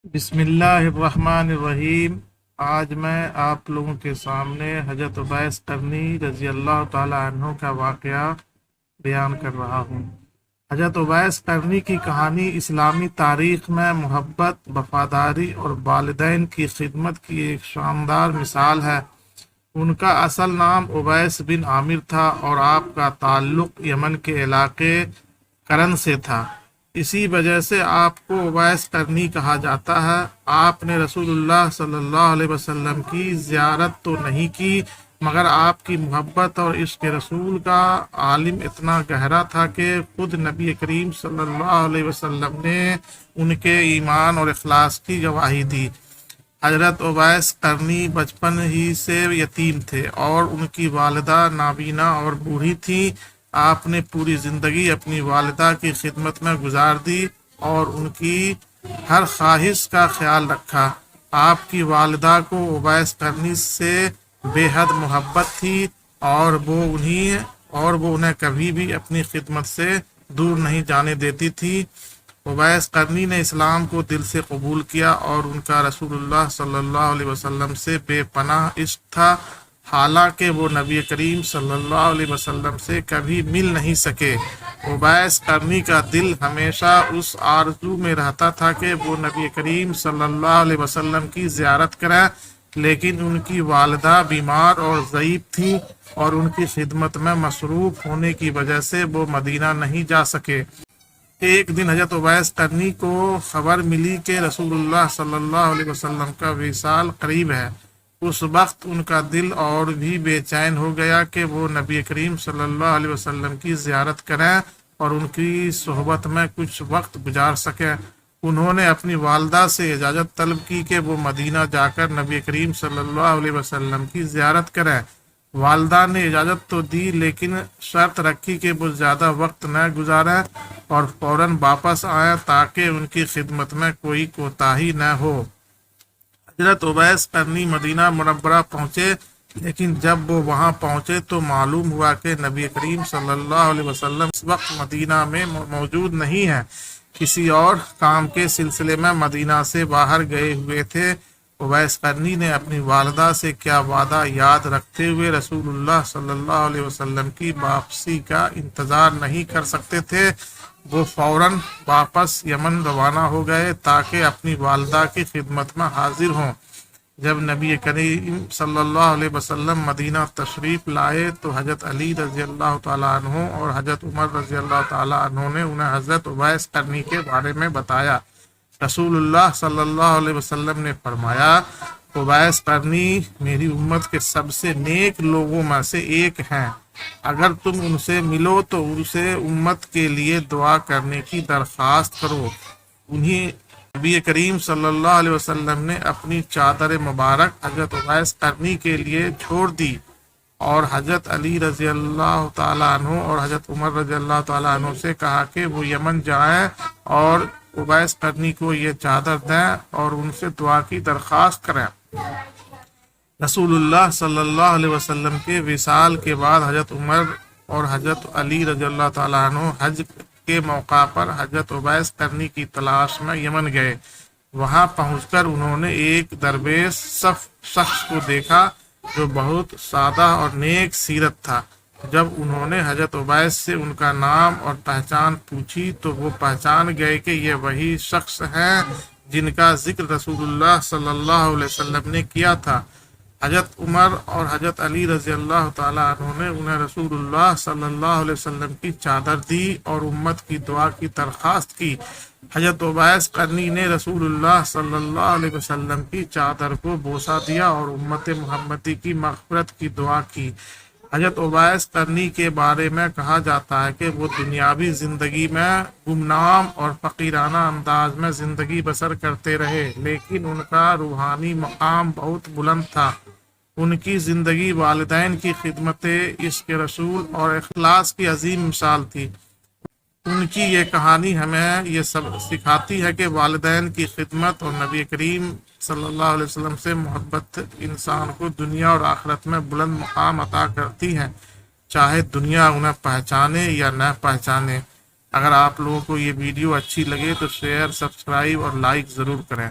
بسم اللہ الرحمن الرحیم۔ آج میں آپ لوگوں کے سامنے حضرت اویس قرنی رضی اللہ تعالی عنہ کا واقعہ بیان کر رہا ہوں۔ حضرت اویس قرنی کی کہانی اسلامی تاریخ میں محبت، وفاداری اور والدین کی خدمت کی ایک شاندار مثال ہے۔ ان کا اصل نام اویس بن عامر تھا اور آپ کا تعلق یمن کے علاقے کرن سے تھا۔ اسی وجہ سے آپ کو اویس قرنی کہا جاتا ہے۔ آپ نے رسول اللہ صلی اللہ علیہ وسلم کی زیارت تو نہیں کی، مگر آپ کی محبت اور عشق رسول کا عالم اتنا گہرا تھا کہ خود نبی کریم صلی اللہ علیہ وسلم نے ان کے ایمان اور اخلاص کی گواہی دی۔ حضرت اویس قرنی بچپن ہی سے یتیم تھے اور ان کی والدہ نابینا اور بوڑھی تھی۔ آپ نے پوری زندگی اپنی والدہ کی خدمت میں گزار دی اور ان کی ہر خواہش کا خیال رکھا۔ آپ کی والدہ کو اویس قرنی سے بے حد محبت تھی اور وہ انہیں کبھی بھی اپنی خدمت سے دور نہیں جانے دیتی تھی۔ اویس قرنی نے اسلام کو دل سے قبول کیا اور ان کا رسول اللہ صلی اللہ علیہ وسلم سے بے پناہ عشق تھا، حالانکہ وہ نبی کریم صلی اللہ علیہ وسلم سے کبھی مل نہیں سکے۔ اویس قرنی کا دل ہمیشہ اس آرزو میں رہتا تھا کہ وہ نبی کریم صلی اللہ علیہ وسلم کی زیارت کریں، لیکن ان کی والدہ بیمار اور ضعیف تھیں اور ان کی خدمت میں مصروف ہونے کی وجہ سے وہ مدینہ نہیں جا سکے۔ ایک دن حضرت اویس قرنی کو خبر ملی کہ رسول اللہ صلی اللہ علیہ وسلم کا وصال قریب ہے۔ اس وقت ان کا دل اور بھی بے چین ہو گیا کہ وہ نبی کریم صلی اللہ علیہ وسلم کی زیارت کریں اور ان کی صحبت میں کچھ وقت گزار سکیں۔ انہوں نے اپنی والدہ سے اجازت طلب کی کہ وہ مدینہ جا کر نبی کریم صلی اللہ علیہ وسلم کی زیارت کریں۔ والدہ نے اجازت تو دی، لیکن شرط رکھی کہ وہ زیادہ وقت نہ گزاریں اور فوراً واپس آئیں تاکہ ان کی خدمت میں کوئی کوتاہی نہ ہو۔ حضرت اویس قرنی مدینہ منورہ پہنچے، لیکن جب وہ وہاں پہنچے تو معلوم ہوا کہ نبی کریم صلی اللہ علیہ وسلم اس وقت مدینہ میں موجود نہیں ہیں، کسی اور کام کے سلسلے میں مدینہ سے باہر گئے ہوئے تھے۔ اویس قرنی نے اپنی والدہ سے کیا وعدہ یاد رکھتے ہوئے رسول اللہ صلی اللہ علیہ وسلم کی واپسی کا انتظار نہیں کر سکتے تھے۔ وہ فوراً واپس یمن روانہ ہو گئے تاکہ اپنی والدہ کی خدمت میں حاضر ہوں۔ جب نبی کریم صلی اللہ علیہ وسلم مدینہ تشریف لائے تو حضرت علی رضی اللہ تعالیٰ عنہ اور حضرت عمر رضی اللہ تعالیٰ عنہ نے انہیں حضرت اویس قرنی کے بارے میں بتایا۔ رسول اللہ صلی اللہ علیہ وسلم نے فرمایا، اویس قرنی میری امت کے سب سے نیک لوگوں میں سے ایک ہیں۔ اگر تم ان سے ملو تو ان سے امت کے لیے دعا کرنے کی درخواست کرو۔ انہیں نبی کریم صلی اللہ علیہ وسلم نے اپنی چادر مبارک حضرت اویس قرنی کے لیے چھوڑ دی اور حضرت علی رضی اللہ تعالیٰ عنہ اور حضرت عمر رضی اللہ تعالیٰ عنہ سے کہا کہ وہ یمن جائیں اور اویس قرنی کو یہ چادر دیں اور ان سے دعا کی درخواست کریں۔ رسول اللہ صلی اللہ علیہ وسلم کے وصال کے بعد حضرت عمر اور حضرت علی رضی اللہ تعالیٰ عنہ حج کے موقع پر حضرت اویس قرنی کی تلاش میں یمن گئے۔ وہاں پہنچ کر انہوں نے ایک درویش شخص کو دیکھا جو بہت سادہ اور نیک سیرت تھا۔ جب انہوں نے حضرت اویس سے ان کا نام اور پہچان پوچھی تو وہ پہچان گئے کہ یہ وہی شخص ہیں جن کا ذکر رسول اللہ صلی اللہ علیہ وسلم نے کیا تھا۔ حضرت عمر اور حضرت علی رضی اللہ تعالیٰ عنہ نے انہیں رسول اللہ صلی اللہ علیہ وسلم کی چادر دی اور امت کی دعا کی درخواست کی۔ حضرت اویس قرنی نے رسول اللہ صلی اللہ علیہ وسلم کی چادر کو بوسہ دیا اور امت محمدی کی مغفرت کی دعا کی۔ حضرت اویس قرنی کے بارے میں کہا جاتا ہے کہ وہ دنیاوی زندگی میں گمنام اور فقیرانہ انداز میں زندگی بسر کرتے رہے، لیکن ان کا روحانی مقام بہت بلند تھا۔ ان کی زندگی والدین کی خدمت، عشق رسول اور اخلاص کی عظیم مثال تھی۔ ان کی یہ کہانی ہمیں یہ سب سکھاتی ہے کہ والدین کی خدمت اور نبی کریم صلی اللہ علیہ وسلم سے محبت انسان کو دنیا اور آخرت میں بلند مقام عطا کرتی ہے، چاہے دنیا انہیں پہچانے یا نہ پہچانے۔ اگر آپ لوگوں کو یہ ویڈیو اچھی لگے تو شیئر، سبسکرائب اور لائک ضرور کریں۔